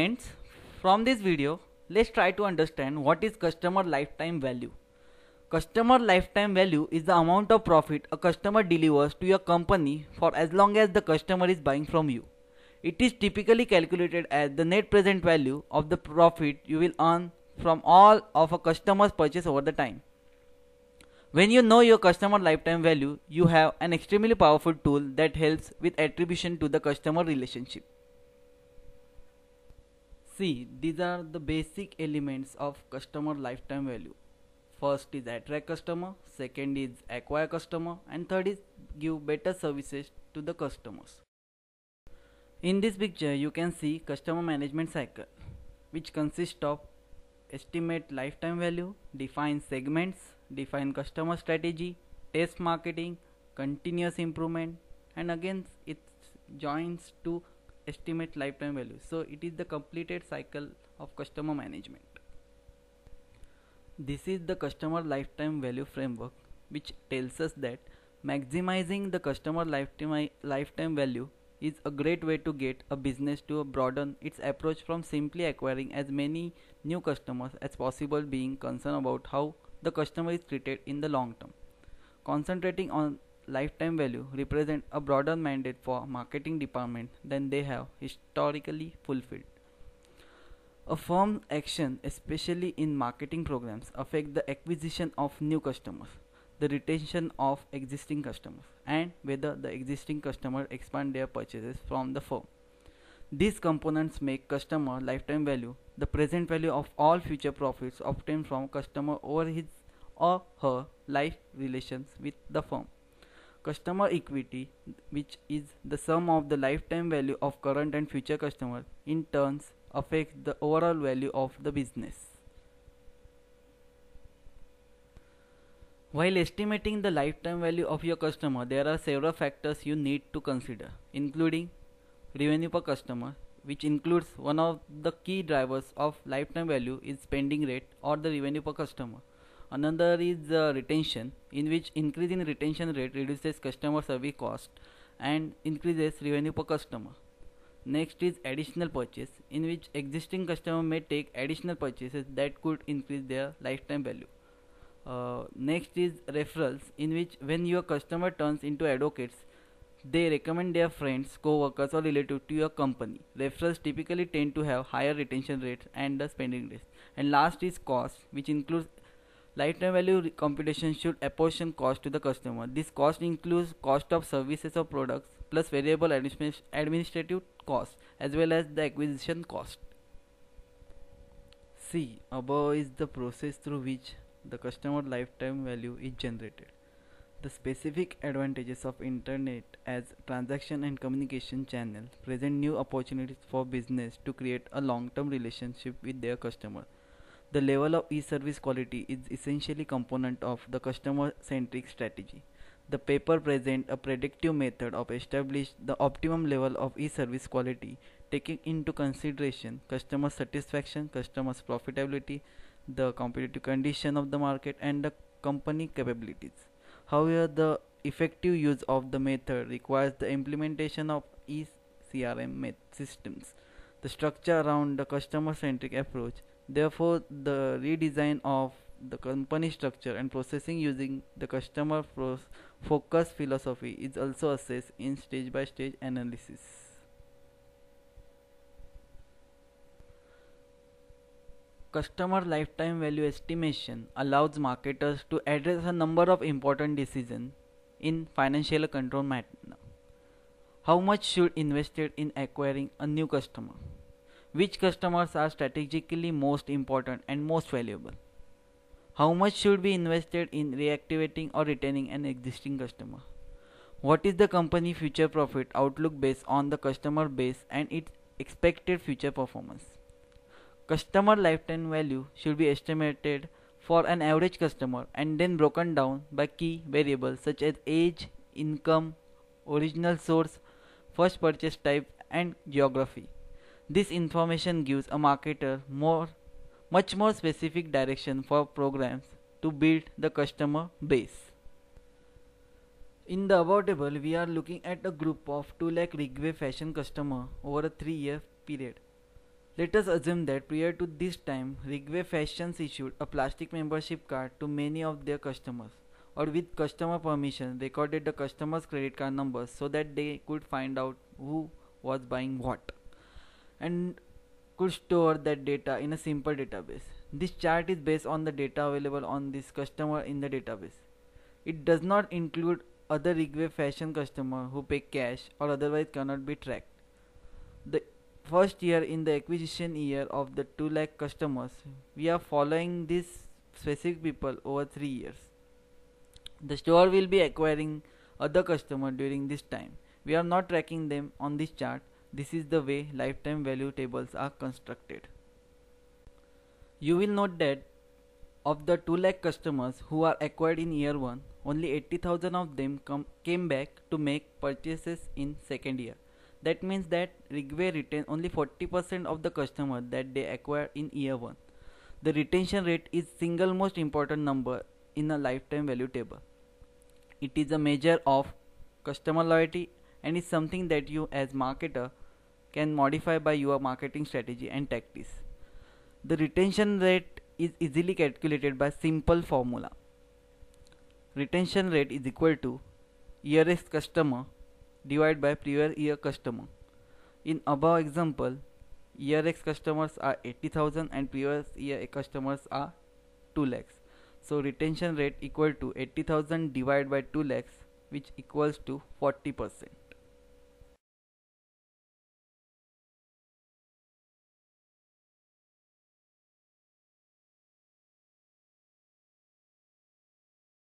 Friends, from this video, let's try to understand what is customer lifetime value. Customer lifetime value is the amount of profit a customer delivers to your company for as long as the customer is buying from you. It is typically calculated as the net present value of the profit you will earn from all of a customer's purchase over the time. When you know your customer lifetime value, you have an extremely powerful tool that helps with attribution to the customer relationship. See, these are the basic elements of customer lifetime value. First is attract customer, second is acquire customer, and third is give better services to the customers. In this picture, you can see customer management cycle, which consists of estimate lifetime value, define segments, define customer strategy, test marketing, continuous improvement, and again it joins to estimate lifetime value. So it is the completed cycle of customer management. This is the customer lifetime value framework, which tells us that maximizing the customer lifetime value is a great way to get a business to broaden its approach from simply acquiring as many new customers as possible, being concerned about how the customer is treated in the long term. Concentrating on lifetime value represent a broader mandate for marketing department than they have historically fulfilled. A firm's action, especially in marketing programs, affect the acquisition of new customers, the retention of existing customers, and whether the existing customer expand their purchases from the firm. These components make customer lifetime value the present value of all future profits obtained from customer over his or her life relations with the firm. Customer equity, which is the sum of the lifetime value of current and future customers, in turns affects the overall value of the business. While estimating the lifetime value of your customer, there are several factors you need to consider, including revenue per customer, which includes one of the key drivers of lifetime value is spending rate or the revenue per customer. Another is retention, in which increase in retention rate reduces customer service cost and increases revenue per customer. Next is additional purchase, in which existing customer may take additional purchases that could increase their lifetime value. Next is referrals, in which when your customer turns into advocates, they recommend their friends, co-workers or relatives to your company. Referrals typically tend to have higher retention rates and the spending rates. And last is cost, which includes lifetime value computation should apportion cost to the customer. This cost includes cost of services or products plus variable administrative cost as well as the acquisition cost. See, above is the process through which the customer lifetime value is generated. The specific advantages of internet as transaction and communication channel present new opportunities for business to create a long-term relationship with their customer. The level of e-service quality is essentially component of the customer-centric strategy. The paper presents a predictive method of establish the optimum level of e-service quality, taking into consideration customer satisfaction, customers' profitability, the competitive condition of the market, and the company capabilities. However, the effective use of the method requires the implementation of eCRM systems, the structure around the customer-centric approach. Therefore, the redesign of the company structure and processing using the customer focus philosophy is also assessed in stage-by-stage analysis. Customer lifetime value estimation allows marketers to address a number of important decisions in financial control manner. How much should invested in acquiring a new customer? Which customers are strategically most important and most valuable? How much should be invested in reactivating or retaining an existing customer? What is the company future profit outlook based on the customer base and its expected future performance? Customer lifetime value should be estimated for an average customer and then broken down by key variables such as age, income, original source, first purchase type, and geography. This information gives a marketer much more specific direction for programs to build the customer base. In the above table, we are looking at a group of 2 lakh Rigway fashion customer over a 3-year period. Let us assume that prior to this time, Rigway Fashions issued a plastic membership card to many of their customers, or with customer permission, recorded the customer's credit card numbers so that they could find out who was buying what, and could store that data in a simple database. This chart is based on the data available on this customer in the database. It does not include other Rigway Fashion customers who pay cash or otherwise cannot be tracked. The first year in the acquisition year of the 2 lakh customers, we are following these specific people over 3 years. The store will be acquiring other customers during this time. We are not tracking them on this chart. This is the way lifetime value tables are constructed. You will note that of the 2 lakh customers who are acquired in year 1, only 80,000 of them came back to make purchases in second year. That means that Rigway retains only 40% of the customer that they acquire in year 1. The retention rate is single most important number in a lifetime value table. It is a measure of customer loyalty and is something that you as marketer can modify by your marketing strategy and tactics. The retention rate is easily calculated by simple formula. Retention rate is equal to year X customer divided by previous year customer. In above example, year X customers are 80,000 and previous year customers are 2 lakhs. So retention rate equal to 80,000 divided by 2 lakhs, which equals to 40%.